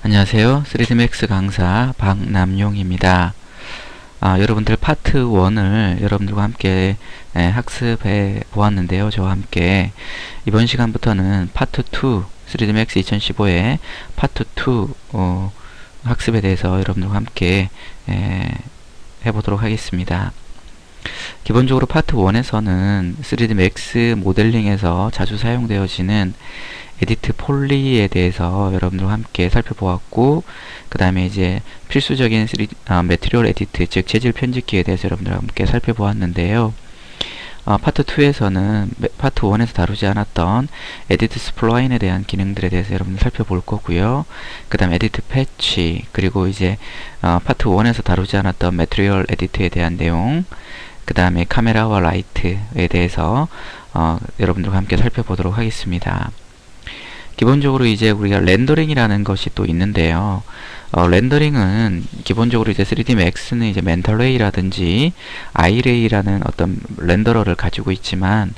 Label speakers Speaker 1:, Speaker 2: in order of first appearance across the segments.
Speaker 1: 안녕하세요. 3Dmax 강사 박남용입니다. 여러분들 파트 1을 여러분들과 함께 학습해 보았는데요. 저와 함께 이번 시간부터는 파트 2, 3Dmax 2015의 파트 2 학습에 대해서 여러분들과 함께 해보도록 하겠습니다. 기본적으로 파트 1에서는 3Dmax 모델링에서 자주 사용되어지는 에디트 폴리에 대해서 여러분들과 함께 살펴보았고, 그 다음에 이제 필수적인 매트리얼 에디트, 즉 재질 편집기에 대해서 여러분들과 함께 살펴보았는데요. 파트 2에서는 파트 1에서 다루지 않았던 에디트 스플라인에 대한 기능들에 대해서 여러분들 살펴볼 거고요. 그 다음 에디트 패치, 그리고 이제 파트 1에서 다루지 않았던 매트리얼 에디트에 대한 내용, 그 다음에 카메라와 라이트에 대해서 여러분들과 함께 살펴보도록 하겠습니다. 기본적으로 이제 우리가 렌더링이라는 것이 또 있는데요. 렌더링은 기본적으로 이제 3Dmax는 이제 멘탈레이라든지 아이레이라는 어떤 렌더러를 가지고 있지만,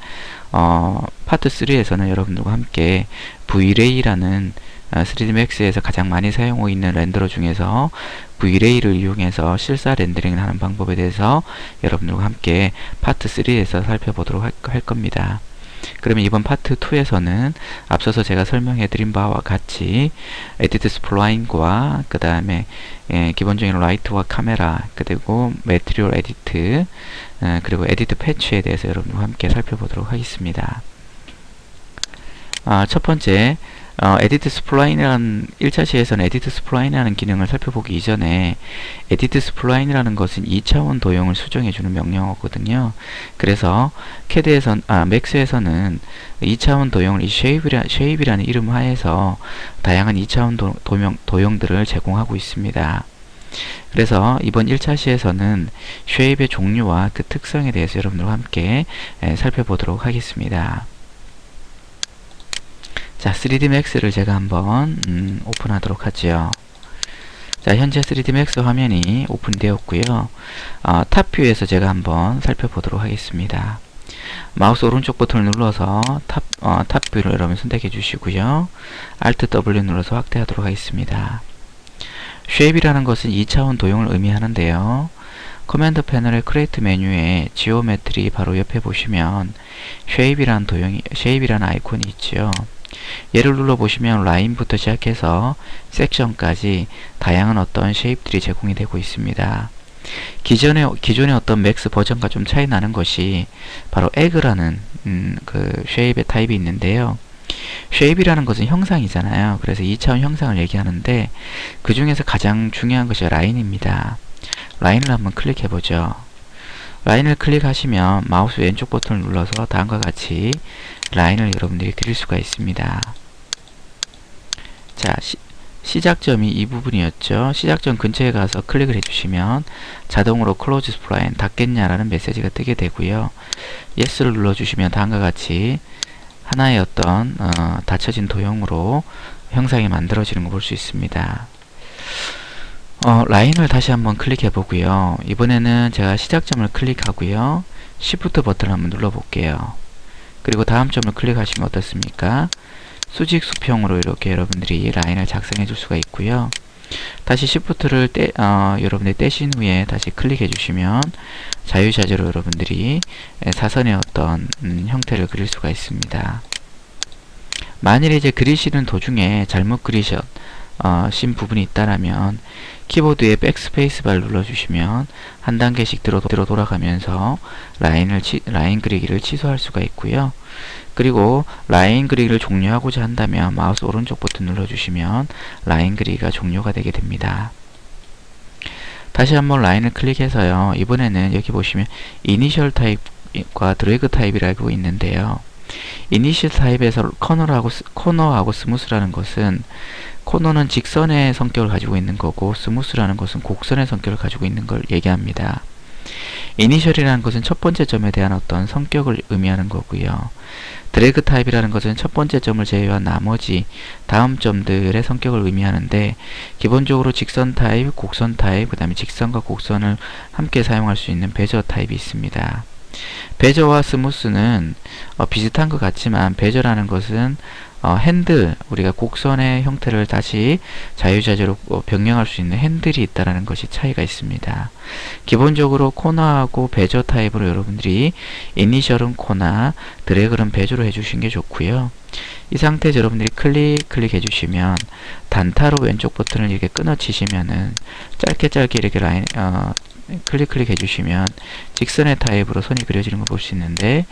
Speaker 1: 파트 3에서는 여러분들과 함께 Vlay라는 3Dmax에서 가장 많이 사용하고 있는 렌더러 중에서 Vlay를 이용해서 실사 렌더링을 하는 방법에 대해서 여러분들과 함께 파트 3에서 살펴보도록 할 겁니다. 그러면 이번 파트 2에서는 앞서서 제가 설명해 드린 바와 같이 에디트 스플라인과 그 다음에 기본적인 라이트와 카메라, 그리고 매트리얼 에디트, 그리고 에디트 패치에 대해서 여러분과 함께 살펴보도록 하겠습니다. 첫 번째, 에디트 스플라인이라는 1차 시에서는 에디트 스플라인이라는 기능을 살펴보기 이전에 에디트 스플라인이라는 것은 2차원 도형을 수정해주는 명령어거든요. 그래서 맥스에서는 2차원 도형을 이 쉐입이라는 이름 하에서 다양한 2차원 도형들을 제공하고 있습니다. 그래서 이번 1차 시에서는 쉐입의 종류와 그 특성에 대해서 여러분들과 함께 살펴보도록 하겠습니다. 자, 3Dmax를 제가 한번 오픈하도록 하죠. 자, 현재 3Dmax 화면이 오픈되었고요. 탑뷰에서 제가 한번 살펴보도록 하겠습니다. 마우스 오른쪽 버튼을 눌러서 탑뷰를 여러분 선택해 주시고요. Alt W 눌러서 확대하도록 하겠습니다. 쉐입이라는 것은 2차원 도형을 의미하는데요. 커맨드 패널의 크리에이트 메뉴에 지오메트리 바로 옆에 보시면 쉐입이라는 아이콘이 있죠. 얘를 눌러보시면 라인부터 시작해서 섹션까지 다양한 어떤 쉐입들이 제공이 되고 있습니다. 기존의 어떤 맥스 버전과 좀 차이 나는 것이 바로 에그라는 그 쉐입의 타입이 있는데요. 쉐입이라는 것은 형상이잖아요. 그래서 2차원 형상을 얘기하는데 그 중에서 가장 중요한 것이 라인입니다. 라인을 한번 클릭해보죠. 라인을 클릭하시면 마우스 왼쪽 버튼을 눌러서 다음과 같이 라인을 여러분들이 그릴 수가 있습니다. 자, 시작점이 이 부분이었죠. 시작점 근처에 가서 클릭을 해주시면 자동으로 클로즈 스플라인 닫겠냐라는 메시지가 뜨게 되고요. Yes를 눌러주시면 다음과 같이 하나의 어떤 닫혀진 도형으로 형상이 만들어지는 걸 볼 수 있습니다. 라인을 다시 한번 클릭해 보고요. 이번에는 제가 시작점을 클릭하고요. Shift 버튼을 한번 눌러 볼게요. 그리고 다음 점을 클릭하시면 어떻습니까? 수직 수평으로 이렇게 여러분들이 라인을 작성해 줄 수가 있고요. 다시 Shift를 여러분들이 떼신 후에 다시 클릭해 주시면 자유자재로 여러분들이 사선의 어떤 형태를 그릴 수가 있습니다. 만일에 이제 그리시는 도중에 잘못 신 부분이 있다라면 키보드에 백스페이스 바를 눌러주시면 한 단계씩 뒤로 돌아가면서 라인 그리기를 취소할 수가 있고요. 그리고 라인 그리기를 종료하고자 한다면 마우스 오른쪽 버튼 눌러주시면 라인 그리기가 종료가 되게 됩니다. 다시 한번 라인을 클릭해서요. 이번에는 여기 보시면 이니셜 타입과 드래그 타입이라고 있는데요. 이니셜 타입에서 코너하고 스무스라는 것은 코너는 직선의 성격을 가지고 있는 거고 스무스라는 것은 곡선의 성격을 가지고 있는 걸 얘기합니다. 이니셜이라는 것은 첫 번째 점에 대한 어떤 성격을 의미하는 거고요. 드래그 타입이라는 것은 첫 번째 점을 제외한 나머지 다음 점들의 성격을 의미하는데 기본적으로 직선 타입, 곡선 타입, 그 다음에 직선과 곡선을 함께 사용할 수 있는 베저 타입이 있습니다. 베저와 스무스는 비슷한 것 같지만 베저라는 것은 핸들, 우리가 곡선의 형태를 다시 자유자재로 변경할 수 있는 핸들이 있다는 것이 차이가 있습니다. 기본적으로 코너하고 베저 타입으로 여러분들이 이니셜은 코너, 드래그는 베저로 해주신 게 좋고요. 이 상태에서 여러분들이 클릭해 주시면 단타로 왼쪽 버튼을 이렇게 끊어치시면은 짧게 이렇게 클릭해 주시면 직선의 타입으로 선이 그려지는 걸 볼 수 있는데,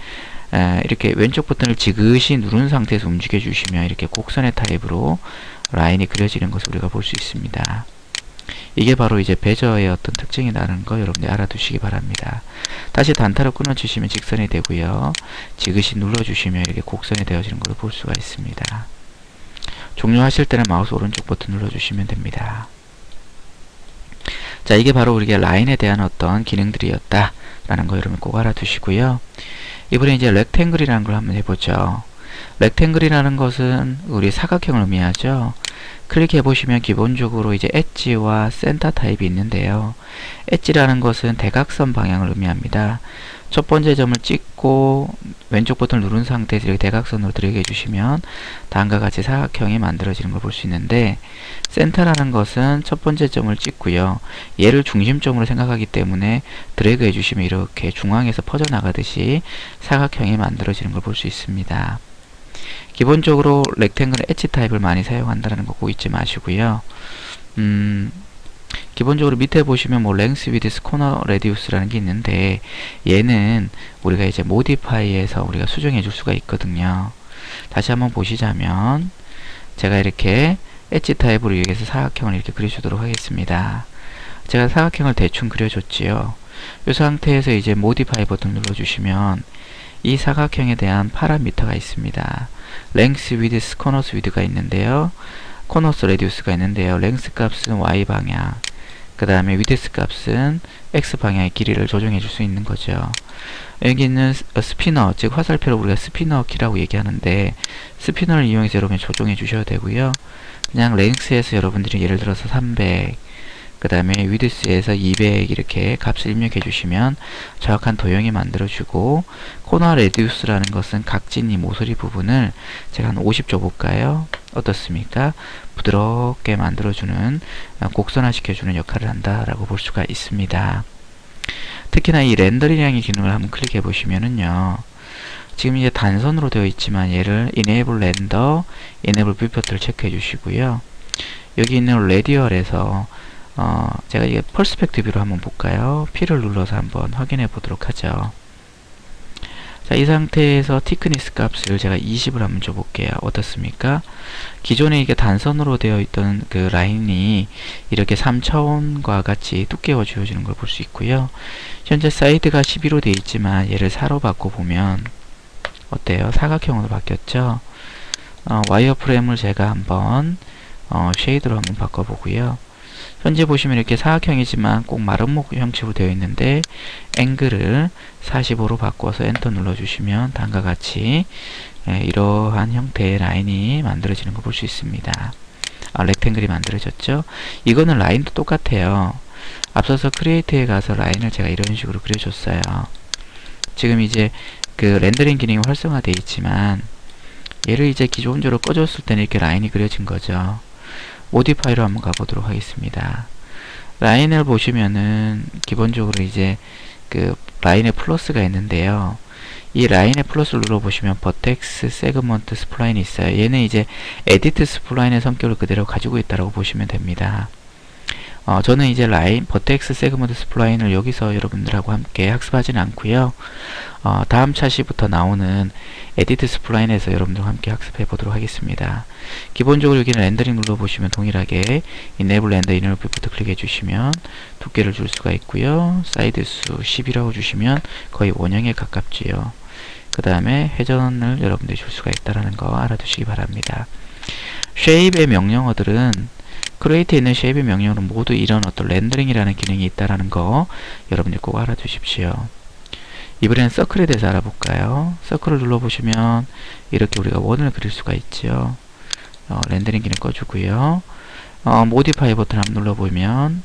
Speaker 1: 이렇게 왼쪽 버튼을 지그시 누른 상태에서 움직여 주시면 이렇게 곡선의 타입으로 라인이 그려지는 것을 우리가 볼 수 있습니다. 이게 바로 이제 베저의 어떤 특징이라는 거 여러분들 알아두시기 바랍니다. 다시 단타로 끊어주시면 직선이 되고요. 지그시 눌러주시면 이렇게 곡선이 되어지는 것을 볼 수가 있습니다. 종료하실 때는 마우스 오른쪽 버튼 눌러주시면 됩니다. 자, 이게 바로 우리가 라인에 대한 어떤 기능들이었다 라는 거 여러분 꼭 알아두시고요. 이번에 이제 렉탱글이라는 걸 한번 해보죠. 렉탱글이라는 것은 우리 사각형을 의미하죠. 클릭해 보시면 기본적으로 이제 엣지와 센터 타입이 있는데요. 엣지라는 것은 대각선 방향을 의미합니다. 첫 번째 점을 찍고 왼쪽 버튼을 누른 상태에서 이렇게 대각선으로 드래그 해주시면 다음과 같이 사각형이 만들어지는 걸 볼 수 있는데, 센터라는 것은 첫 번째 점을 찍고요. 얘를 중심점으로 생각하기 때문에 드래그 해주시면 이렇게 중앙에서 퍼져나가듯이 사각형이 만들어지는 걸 볼 수 있습니다. 기본적으로 렉탱글은 엣지 타입을 많이 사용한다는 거 꼭 잊지 마시고요. 기본적으로 밑에 보시면 뭐 랭스, 위드스, 코너, 레디우스라는 게 있는데, 얘는 우리가 이제 모디파이에서 우리가 수정해 줄 수가 있거든요. 다시 한번 보시자면 제가 이렇게 엣지 타입으로 이용해서 사각형을 이렇게 그려주도록 하겠습니다. 제가 사각형을 대충 그려줬지요. 이 상태에서 이제 모디파이 버튼 눌러주시면 이 사각형에 대한 파라미터가 있습니다. 랭스, 위드스, 코너스, 위드가 있는데요. 코너스, 레디우스가 있는데요. 랭스 값은 Y방향, 그 다음에 위드스 값은 X방향의 길이를 조정해 줄 수 있는 거죠. 여기 있는 스피너, 즉 화살표를 우리가 스피너 키라고 얘기하는데, 스피너를 이용해서 여러분이 조정해 주셔야 되고요. 그냥 랭스에서 여러분들이 예를 들어서 300, 그 다음에 위드스에서 200 이렇게 값을 입력해 주시면 정확한 도형이 만들어주고, 코너 레디우스라는 것은 각진 이 모서리 부분을 제가 한 50 줘볼까요? 어떻습니까? 부드럽게 만들어주는, 곡선화 시켜주는 역할을 한다라고 볼 수가 있습니다. 특히나 이 렌더링이라는 기능을 한번 클릭해 보시면은요, 지금 이제 단선으로 되어 있지만 얘를 Enable Render, Enable Viewport를 체크해 주시고요. 여기 있는 레디얼에서 제가 이게 퍼스펙티브로 한번 볼까요? P를 눌러서 한번 확인해 보도록 하죠. 자, 이 상태에서 티크니스 값을 제가 20을 한번 줘볼게요. 어떻습니까? 기존에 이게 단선으로 되어 있던 그 라인이 이렇게 3차원과 같이 두께워지는 걸 볼 수 있고요. 현재 사이드가 12로 되어 있지만 얘를 4로 바꿔보면 어때요? 사각형으로 바뀌었죠? 와이어프레임을 제가 한번 쉐이드로 한번 바꿔보고요. 현재 보시면 이렇게 사각형이지만 꼭 마름모 형식으로 되어 있는데, 앵글을 45로 바꿔서 엔터 눌러주시면 다음과 같이 이러한 형태의 라인이 만들어지는 걸 볼 수 있습니다. 렉탱글이 만들어졌죠? 이거는 라인도 똑같아요. 앞서서 크리에이트에 가서 라인을 제가 이런 식으로 그려줬어요. 지금 이제 그 렌더링 기능이 활성화되어 있지만 얘를 이제 기본적으로 꺼줬을 때는 이렇게 라인이 그려진 거죠. 모디파이로 한번 가보도록 하겠습니다. 라인을 보시면은 기본적으로 이제 그 라인에 플러스가 있는데요. 이 라인에 플러스를 눌러보시면 버텍스, 세그먼트, 스플라인이 있어요. 얘는 이제 에디트 스플라인의 성격을 그대로 가지고 있다고 보시면 됩니다. 저는 이제 라인, 버텍스, 세그먼트, 스플라인을 여기서 여러분들하고 함께 학습하지는 않고요. 다음 차시부터 나오는 에디트 스플라인에서 여러분들과 함께 학습해 보도록 하겠습니다. 기본적으로 여기는 렌더링 눌러보시면 동일하게 Enable Render Inner View부터 클릭해 주시면 두께를 줄 수가 있고요. 사이드 수 10이라고 주시면 거의 원형에 가깝지요. 그 다음에 회전을 여러분들이 줄 수가 있다는 거 알아두시기 바랍니다. 쉐입의 명령어들은 크리에이트에 있는 쉐입의 명령어는 모두 이런 어떤 렌더링이라는 기능이 있다는 거 여러분들 꼭 알아두십시오. 이번에는 서클에 대해서 알아볼까요? 서클을 눌러보시면 이렇게 우리가 원을 그릴 수가 있죠. 렌더링 기능 꺼주고요. 모디파이 버튼 한번 눌러보면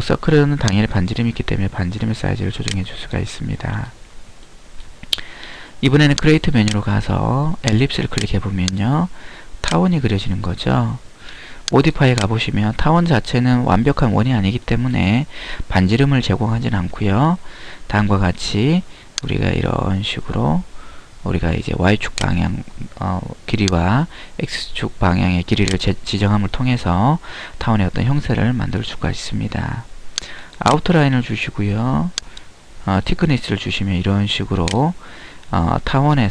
Speaker 1: 서클은 당연히 반지름이 있기 때문에 반지름의 사이즈를 조정해 줄 수가 있습니다. 이번에는 크리에이트 메뉴로 가서 엘립스를 클릭해 보면요, 타원이 그려지는 거죠. 모디파이에 가보시면 타원 자체는 완벽한 원이 아니기 때문에 반지름을 제공하진 않고요. 다음과 같이 우리가 이런 식으로 우리가 이제 Y축 방향 길이와 X축 방향의 길이를 지정함을 통해서 타원의 어떤 형태를 만들 수가 있습니다. 아우트라인을 주시고요. 티크니스를 주시면 이런 식으로 타원의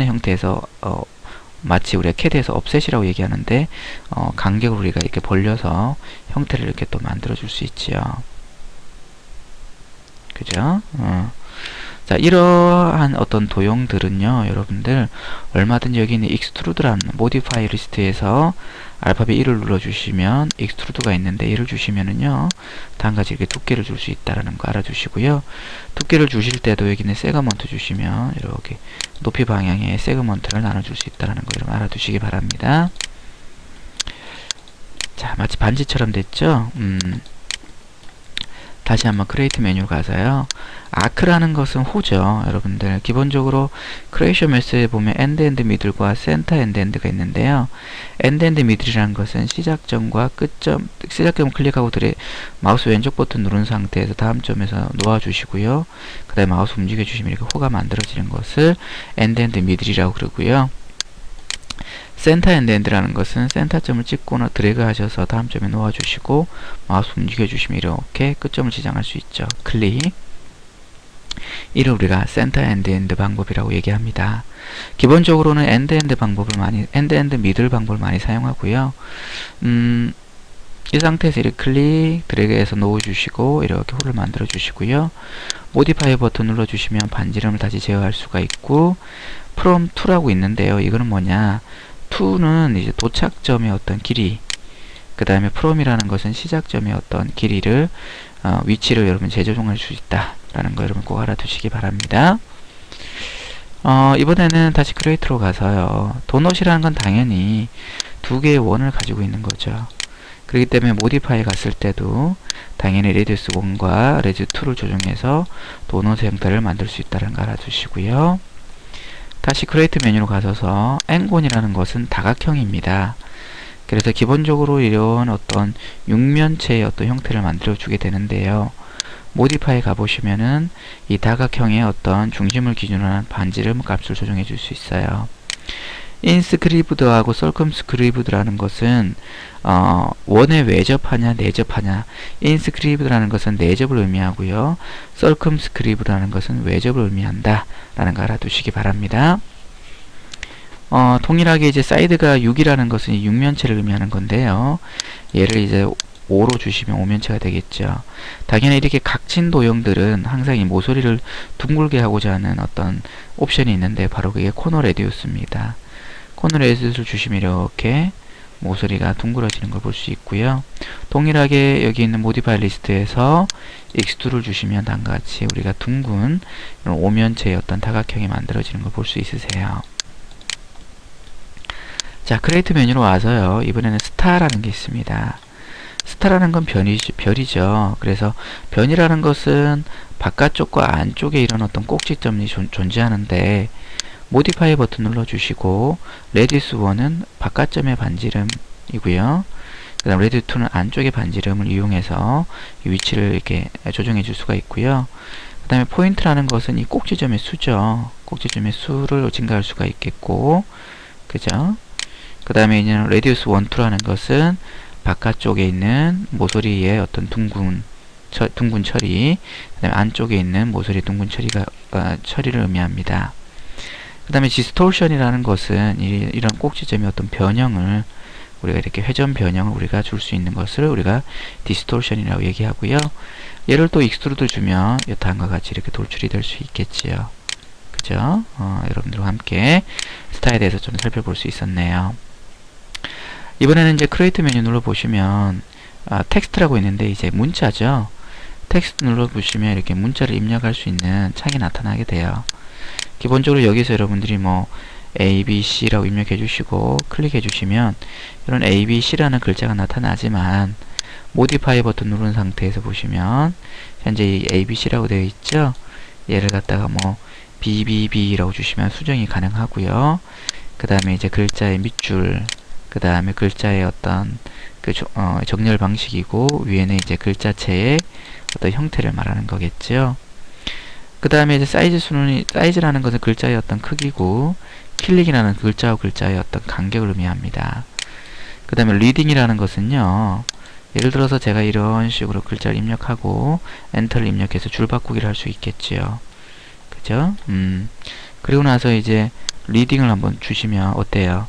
Speaker 1: 형태에서 마치 우리가 CAD에서 offset이라고 얘기하는데 간격을 우리가 이렇게 벌려서 형태를 이렇게 또 만들어 줄 수 있지요. 그죠? 자, 이러한 어떤 도형들은요, 여러분들 얼마든지 여기 있는 익스트루드라는 모디파이 리스트에서 알파벳 1을 눌러주시면 익스트루드가 있는데 얘를 주시면은요, 다음같이 이렇게 두께를 줄 수 있다라는 거 알아주시고요. 두께를 주실 때도 여기 있는 세그먼트 주시면 이렇게 높이 방향의 세그먼트를 나눠줄 수 있다는 거 여러분 알아두시기 바랍니다. 자, 마치 반지처럼 됐죠? 다시 한번 크리에이트 메뉴로 가서요. 아크라는 것은 호죠. 여러분들 기본적으로 크리에이션 메스에 보면 엔드 엔드 미들과 센터 엔드 엔드가 있는데요. 엔드 엔드 미들이라는 것은 시작점과 끝점, 시작점을 클릭하고 마우스 왼쪽 버튼 누른 상태에서 다음 점에서 놓아주시고요. 그 다음에 마우스 움직여주시면 이렇게 호가 만들어지는 것을 엔드 엔드 미들이라고 그러고요. 센터 엔드 엔드라는 것은 센터점을 찍거나 드래그 하셔서 다음 점에 놓아주시고 마우스 움직여주시면 이렇게 끝점을 지정할 수 있죠. 클릭. 이를 우리가 센터 엔드 엔드 방법이라고 얘기합니다. 기본적으로는 엔드 엔드 미들 방법을 많이 사용하고요. 이 상태에서 이렇게 클릭, 드래그해서 놓아주시고 이렇게 홀을 만들어 주시고요. 모디파이 버튼 눌러주시면 반지름을 다시 제어할 수가 있고 from to라고 있는데요. 이거는 뭐냐? to는 이제 도착점의 어떤 길이, 그 다음에 from이라는 것은 시작점의 어떤 길이를 위치를 여러분 재조정할 수 있다라는 거 여러분 꼭 알아두시기 바랍니다. 이번에는 다시 크리에이트로 가서요. 도넛이라는 건 당연히 두 개의 원을 가지고 있는 거죠. 그렇기 때문에 모디파이에 갔을 때도 당연히 레디우스 1과 레디우스 2를 조정해서 도넛 형태를 만들 수 있다는 거 알아두시고요. 다시 크리에이트 메뉴로 가셔서 엔곤이라는 것은 다각형입니다. 그래서 기본적으로 이런 어떤 육면체의 어떤 형태를 만들어 주게 되는데요. 모디파이에 가보시면은 이 다각형의 어떤 중심을 기준으로 한 반지름 값을 조정해 줄 수 있어요. 인스크리브드하고 썰컴스크리브드라는 것은 원에 외접하냐 내접하냐. 인스크리브드라는 것은 내접을 의미하고요. 썰컴스크리브드라는 것은 외접을 의미한다 라는 거 알아두시기 바랍니다. 동일하게 이제 사이드가 6이라는 것은 육면체를 의미하는 건데요. 얘를 이제 5로 주시면 5면체가 되겠죠. 당연히 이렇게 각진 도형들은 항상 이 모서리를 둥글게 하고자 하는 어떤 옵션이 있는데 바로 그게 코너 레디우스입니다. 코너 레디우스를 주시면 이렇게 모서리가 둥그러지는 걸 볼 수 있고요. 동일하게 여기 있는 모디파이 리스트에서 익스트루를 주시면 다음과 같이 우리가 둥근 이런 오면체의 어떤 다각형이 만들어지는 걸 볼 수 있으세요. 자, 크리에이트 메뉴로 와서요. 이번에는 스타라는 게 있습니다. 스타라는 건 별이죠. 그래서 변이라는 것은 바깥쪽과 안쪽에 이런 어떤 꼭지점이 존재하는데 모디파이 버튼 눌러주시고 레디우스 1은 바깥점의 반지름이고요. 그 다음 레디우스 2는 안쪽의 반지름을 이용해서 이 위치를 이렇게 조정해 줄 수가 있고요. 그 다음에 포인트라는 것은 이 꼭지점의 수죠. 꼭지점의 수를 증가할 수가 있겠고, 그죠? 그 다음에 이제 레디우스 1, 2라는 것은 바깥쪽에 있는 모서리의 어떤 둥근 처리, 그 다음에 안쪽에 있는 모서리 둥근 처리를 의미합니다. 그 다음에 디스토션이라는 것은 이런 꼭지점의 어떤 변형을 우리가 이렇게 회전 변형을 우리가 줄 수 있는 것을 우리가 디스토션이라고 얘기하고요. 얘를 또 익스트루드 주면 다음과 같이 이렇게 돌출이 될 수 있겠지요. 그죠? 여러분들과 함께 스타일에 대해서 좀 살펴볼 수 있었네요. 이번에는 이제 크리에이트 메뉴 눌러보시면 텍스트라고 있는데 이제 문자죠. 텍스트 눌러보시면 이렇게 문자를 입력할 수 있는 창이 나타나게 돼요. 기본적으로 여기서 여러분들이 뭐 A, B, C라고 입력해 주시고 클릭해 주시면 이런 A, B, C라는 글자가 나타나지만 모디파이 버튼 누른 상태에서 보시면 현재 이 A, B, C라고 되어 있죠. 얘를 갖다가 뭐 BBB라고 주시면 수정이 가능하고요. 그 다음에 이제 글자의 밑줄, 그 다음에 글자의 어떤 정렬 방식이고, 위에는 이제 글자체의 어떤 형태를 말하는 거겠죠. 그 다음에 이제 사이즈라는 것은 글자의 어떤 크기고, 킬릭이라는 글자와 글자의 어떤 간격을 의미합니다. 그 다음에 리딩이라는 것은요, 예를 들어서 제가 이런 식으로 글자를 입력하고 엔터를 입력해서 줄 바꾸기를 할 수 있겠지요. 그죠? 그리고 나서 이제 리딩을 한번 주시면 어때요?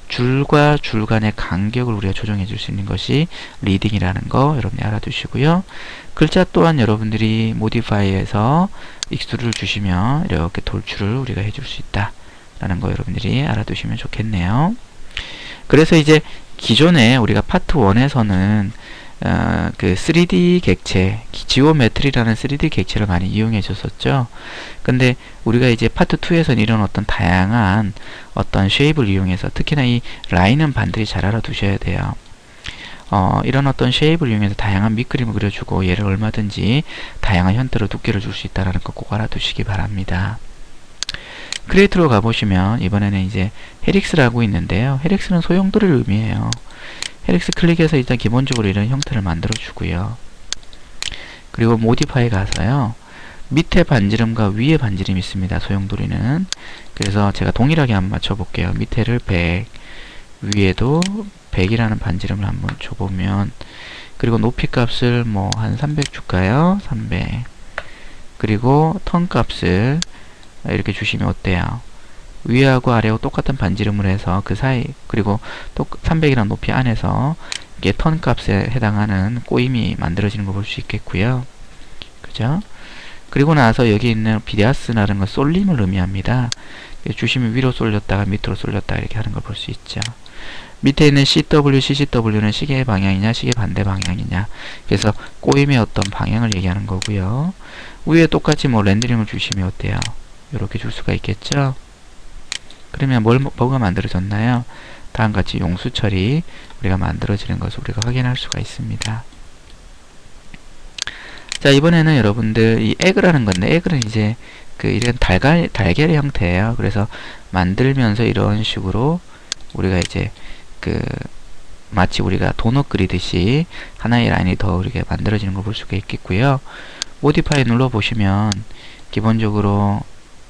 Speaker 1: 줄과 줄 간의 간격을 우리가 조정해 줄 수 있는 것이 리딩이라는 거 여러분이 알아두시고요. 글자 또한 여러분들이 모디파이에서 익스트루드를 주시면 이렇게 돌출을 우리가 해줄 수 있다 라는 거 여러분들이 알아두시면 좋겠네요. 그래서 이제 기존에 우리가 파트 1에서는 그 3D 객체, 지오메트리라는 3D 객체를 많이 이용해 줬었죠. 근데 우리가 이제 파트 2에서는 이런 어떤 다양한 어떤 쉐입을 이용해서, 특히나 이 라인은 반드시 잘 알아두셔야 돼요. 이런 어떤 쉐입을 이용해서 다양한 밑그림을 그려주고 얘를 얼마든지 다양한 형태로 두께를 줄 수 있다는 거 꼭 알아두시기 바랍니다. 크리에이트로 가보시면 이번에는 이제 헬릭스라고 있는데요. 헬릭스는 소용돌이를 의미해요. 헬릭스 클릭해서 일단 기본적으로 이런 형태를 만들어 주고요. 그리고 모디파이 가서요, 밑에 반지름과 위에 반지름이 있습니다. 소용돌이는. 그래서 제가 동일하게 한번 맞춰 볼게요. 밑에를 100, 위에도 100이라는 반지름을 한번 줘보면, 그리고 높이 값을 뭐 한 300 줄까요? 300. 그리고 턴 값을 이렇게 주시면 어때요? 위하고 아래하고 똑같은 반지름을 해서 그 사이, 그리고 또 300이라는 높이 안에서 이게 턴 값에 해당하는 꼬임이 만들어지는 거 볼 수 있겠고요. 그죠? 그리고 나서 여기 있는 비디아스라는 건 쏠림을 의미합니다. 주시면 위로 쏠렸다가 밑으로 쏠렸다 이렇게 하는 걸 볼 수 있죠. 밑에 있는 CW, CCW는 시계 방향이냐, 시계 반대 방향이냐. 그래서 꼬임의 어떤 방향을 얘기하는 거고요. 위에 똑같이 뭐 렌더링을 주시면 어때요? 이렇게 줄 수가 있겠죠. 그러면 뭐가 만들어졌나요? 다음같이 용수 처리 우리가 만들어지는 것을 우리가 확인할 수가 있습니다. 자, 이번에는 여러분들 이 에그라는 건데, 에그는 이제 이런 달걀의 형태예요. 그래서 만들면서 이런 식으로 우리가 이제 마치 우리가 도넛 그리듯이 하나의 라인이 더 이렇게 만들어지는 걸 볼 수가 있겠고요. 모디파이 눌러보시면 기본적으로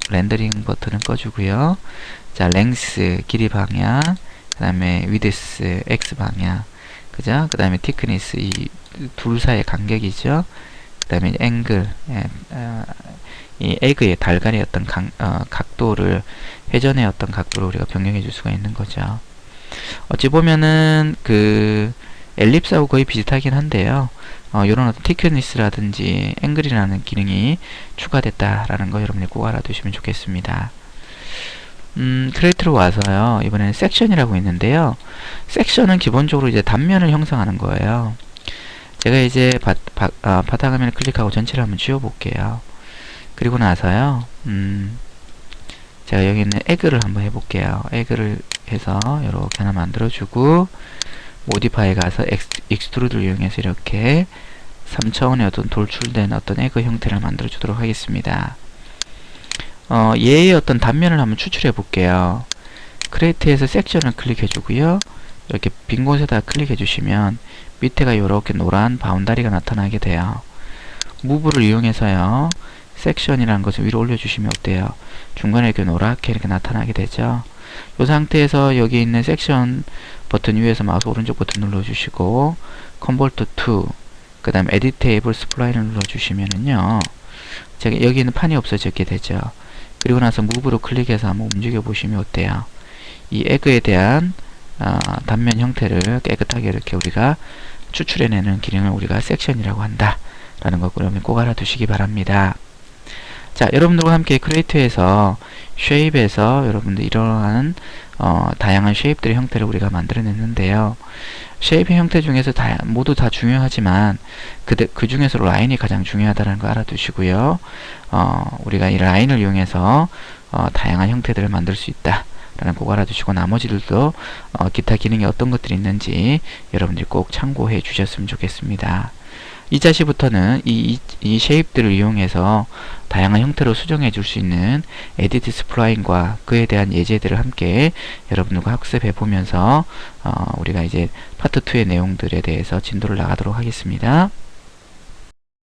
Speaker 1: 렌더링 버튼을 꺼주고요. 자, 랭스 길이 방향, 그 다음에 위드스 x 방향, 그죠? 그 다음에 티크니스 이 둘 사이의 간격이죠. 그 다음에 앵글, 이 에그의 달걀의 어떤 각도를, 회전의 어떤 각도를 우리가 변경해 줄 수가 있는 거죠. 어찌 보면은 엘립스하고 거의 비슷하긴 한데요. 요런 어떤 티크니스라든지 앵글이라는 기능이 추가됐다라는 거 여러분이 꼭 알아두시면 좋겠습니다. 크리에이트로 와서요, 이번에는 섹션이라고 있는데요. 섹션은 기본적으로 이제 단면을 형성하는 거예요. 제가 이제 바탕화면을 클릭하고 전체를 한번 지워볼게요. 그리고 나서요, 제가 여기 있는 에그를 한번 해볼게요. 에그를 해서 이렇게 하나 만들어주고, 모디파이 가서 익스트루드를 이용해서 이렇게 3차원의 어떤 돌출된 어떤 에그 형태를 만들어 주도록 하겠습니다. 얘의 어떤 단면을 한번 추출해 볼게요. 크리에이트에서 섹션을 클릭해 주고요. 이렇게 빈 곳에다 클릭해 주시면 밑에가 이렇게 노란 바운다리가 나타나게 돼요. 무브를 이용해서요, 섹션이라는 것을 위로 올려주시면 어때요? 중간에 이렇게 노랗게 이렇게 나타나게 되죠. 이 상태에서 여기 있는 섹션 버튼 위에서 마우스 오른쪽 버튼 눌러주시고, 컨버트 투, 그 다음 에디트 테이블 스플라인을 눌러주시면은요, 제가 여기는 판이 없어지게 되죠. 그리고 나서 무브로 클릭해서 한번 움직여 보시면 어때요? 이 에그에 대한 단면 형태를 깨끗하게 이렇게 우리가 추출해내는 기능을 우리가 섹션이라고 한다 라는 거 여러분 꼭 알아두시기 바랍니다. 자, 여러분들과 함께 크리에이트에서 쉐입에서 여러분들 이러한 다양한 쉐입들의 형태를 우리가 만들어냈는데요. 쉐입의 형태 중에서 모두 다 중요하지만 그 중에서 라인이 가장 중요하다는 거 알아두시고요. 우리가 이 라인을 이용해서 다양한 형태들을 만들 수 있다 라는 거 알아두시고, 나머지들도 기타 기능이 어떤 것들이 있는지 여러분들이 꼭 참고해 주셨으면 좋겠습니다. 이 자시부터는 이 쉐입들을 이용해서 다양한 형태로 수정해 줄 수 있는 에디트 스플라인과 그에 대한 예제들을 함께 여러분들과 학습해 보면서 우리가 이제 파트 2의 내용들에 대해서 진도를 나가도록 하겠습니다.